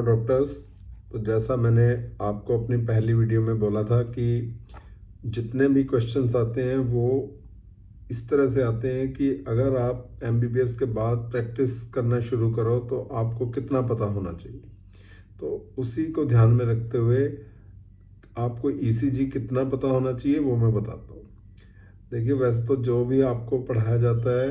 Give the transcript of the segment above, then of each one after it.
Doctors. तो जैसा मैंने आपको अपनी पहली वीडियो में बोला था कि जितने भी क्वेश्चंस आते हैं वो इस तरह से आते हैं कि अगर आप एमबीबीएस के बाद प्रैक्टिस करना शुरू करो तो आपको कितना पता होना चाहिए। तो उसी को ध्यान में रखते हुए आपको ईसीजी कितना पता होना चाहिए वो मैं बताता हूँ। देखिए, वैसे तो जो भी आपको पढ़ाया जाता है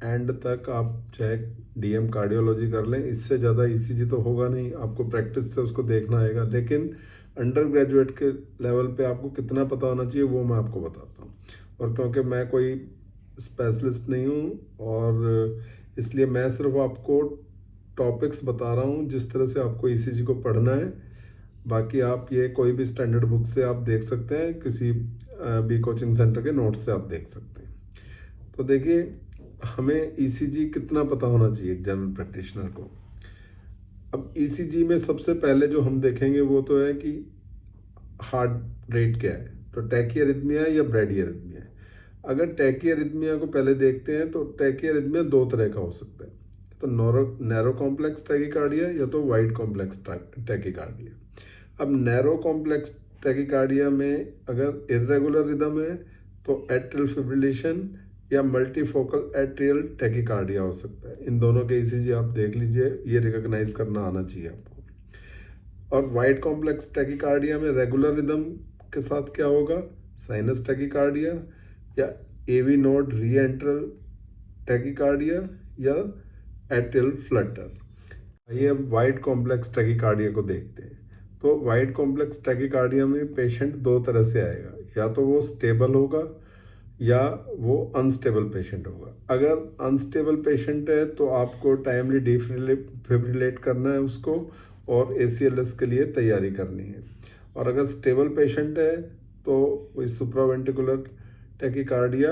एंड तक आप चाहे डीएम कार्डियोलॉजी कर लें, इससे ज़्यादा ईसीजी तो होगा नहीं, आपको प्रैक्टिस से उसको देखना आएगा। लेकिन अंडर ग्रेजुएट के लेवल पे आपको कितना पता होना चाहिए वो मैं आपको बताता हूँ। और क्योंकि मैं कोई स्पेशलिस्ट नहीं हूँ और इसलिए मैं सिर्फ आपको टॉपिक्स बता रहा हूँ जिस तरह से आपको ईसीजी को पढ़ना है। बाकी आप ये कोई भी स्टैंडर्ड बुक से आप देख सकते हैं, किसी भी कोचिंग सेंटर के नोट से आप देख सकते हैं। तो देखिए, हमें ईसीजी कितना पता होना चाहिए जनरल प्रैक्टिशनर को। अब ईसीजी में सबसे पहले जो हम देखेंगे वो तो है कि हार्ट रेट क्या है, तो टैकीअरिथमिया या ब्रैडीअरिथमिया है। अगर टैकीअरिथमिया को पहले देखते हैं तो टैकीअरिथमिया दो तरह का हो सकता है, तो नैरो कॉम्प्लेक्स टैकीकार्डिया या तो वाइड कॉम्प्लेक्स टैकीकार्डिया। अब नैरो कॉम्प्लेक्स टैकीकार्डिया में अगर इर्रेगुलर रिदम है तो एट्रियल फिब्रिलेशन या मल्टीफोकल एट्रियल टैकीकार्डिया हो सकता है। इन दोनों के ईसीजी आप देख लीजिए, ये रिकॉग्नाइज करना आना चाहिए आपको। और वाइड कॉम्प्लेक्स टैकीकार्डिया में रेगुलर रिदम के साथ क्या होगा, साइनस टैकीकार्डिया या एवी नोड री एंट्रल टैकीकार्डिया या एट्रियल फ्लटर। आइए अब वाइड कॉम्प्लेक्स टैकीकार्डिया को देखते हैं। तो वाइड कॉम्प्लेक्स टैकीकार्डिया में पेशेंट दो तरह से आएगा, या तो वो स्टेबल होगा या वो अनस्टेबल पेशेंट होगा। अगर अनस्टेबल पेशेंट है तो आपको टाइमली डिफिब्रिलेट करना है उसको और एसीएलएस के लिए तैयारी करनी है। और अगर स्टेबल पेशेंट है तो वही सुप्रावेंट्रिकुलर टैकीकार्डिया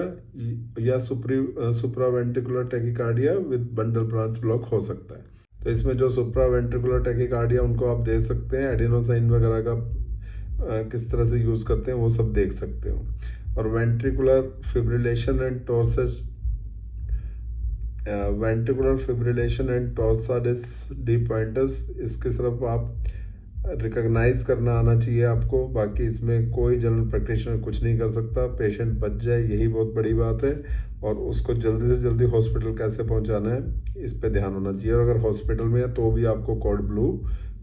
या supraventricular tachycardia with bundle branch block हो सकता है। तो इसमें जो सुप्रावेंट्रिकुलर टैकीकार्डिया उनको आप दे सकते हैं, एडिनोसाइन वगैरह का किस तरह से यूज़ करते हैं वो सब देख सकते हो। और ventricular fibrillation and torsades de pointes, इसके सिर्फ आप रिकॉग्नाइज करना आना चाहिए आपको। बाकी इसमें कोई जनरल प्रैक्टिशनर कुछ नहीं कर सकता। पेशेंट बच जाए यही बहुत बड़ी बात है, और उसको जल्दी से जल्दी हॉस्पिटल कैसे पहुंचाना है इस पे ध्यान होना चाहिए। और अगर हॉस्पिटल में है तो भी आपको कोड ब्लू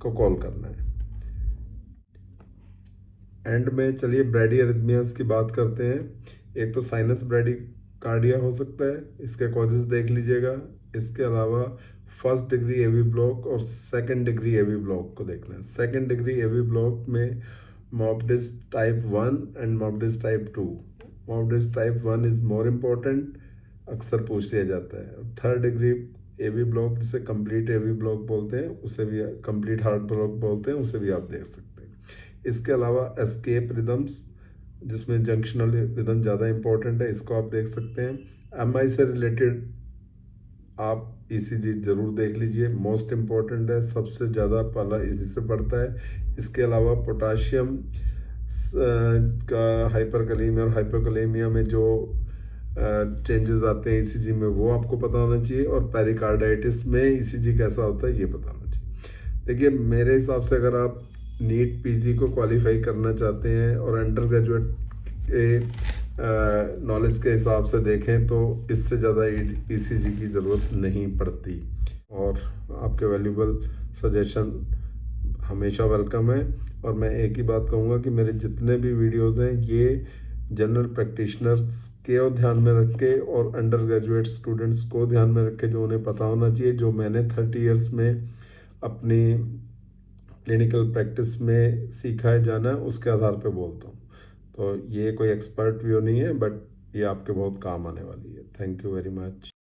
को कॉल करना है। एंड में चलिए ब्रैडीअरिथमियास की बात करते हैं। एक तो साइनस ब्रैडीकार्डिया हो सकता है, इसके कॉजेज देख लीजिएगा। इसके अलावा फर्स्ट डिग्री एवी ब्लॉक और सेकंड डिग्री एवी ब्लॉक को देखना है। सेकंड डिग्री एवी ब्लॉक में Mobitz type 1 and Mobitz type 2। Mobitz type 1 is more important, अक्सर पूछ लिया जाता है। थर्ड डिग्री एवी ब्लॉक जिसे कंप्लीट एवी ब्लॉक बोलते हैं, उसे भी कंप्लीट हार्ट ब्लॉक बोलते हैं, उसे भी आप देख सकते हैं। इसके अलावा एस्केप रिदम्स जिसमें जंक्शनल रिदम ज़्यादा इंपॉर्टेंट है, इसको आप देख सकते हैं। एमआई से रिलेटेड आप ईसीजी जरूर देख लीजिए, मोस्ट इम्पॉर्टेंट है, सबसे ज़्यादा पहला इसी से पड़ता है। इसके अलावा पोटाशियम का हाइपरकलीमिया और हाइपोकलीमिया में जो चेंजेस आते हैं ईसीजी में वो आपको पता होना चाहिए। और पेरिकार्डाइटिस में ईसीजी कैसा होता है ये पता होना चाहिए। देखिए, मेरे हिसाब से अगर आप नीट पीजी को क्वालिफाई करना चाहते हैं और अंडर ग्रेजुएट के नॉलेज के हिसाब से देखें तो इससे ज़्यादा ईसीजी की ज़रूरत नहीं पड़ती। और आपके वैल्यूबल सजेशन हमेशा वेलकम है। और मैं एक ही बात कहूँगा कि मेरे जितने भी वीडियोज़ हैं ये जनरल प्रैक्टिशनर्स के ध्यान में रख के और अंडर ग्रेजुएट स्टूडेंट्स को ध्यान में रख के जो उन्हें पता होना चाहिए, जो मैंने 30 ईयर्स में अपनी क्लिनिकल प्रैक्टिस में सीखा है जाना, उसके आधार पे बोलता हूँ। तो ये कोई एक्सपर्ट व्यू नहीं है, बट ये आपके बहुत काम आने वाली है। Thank you very much.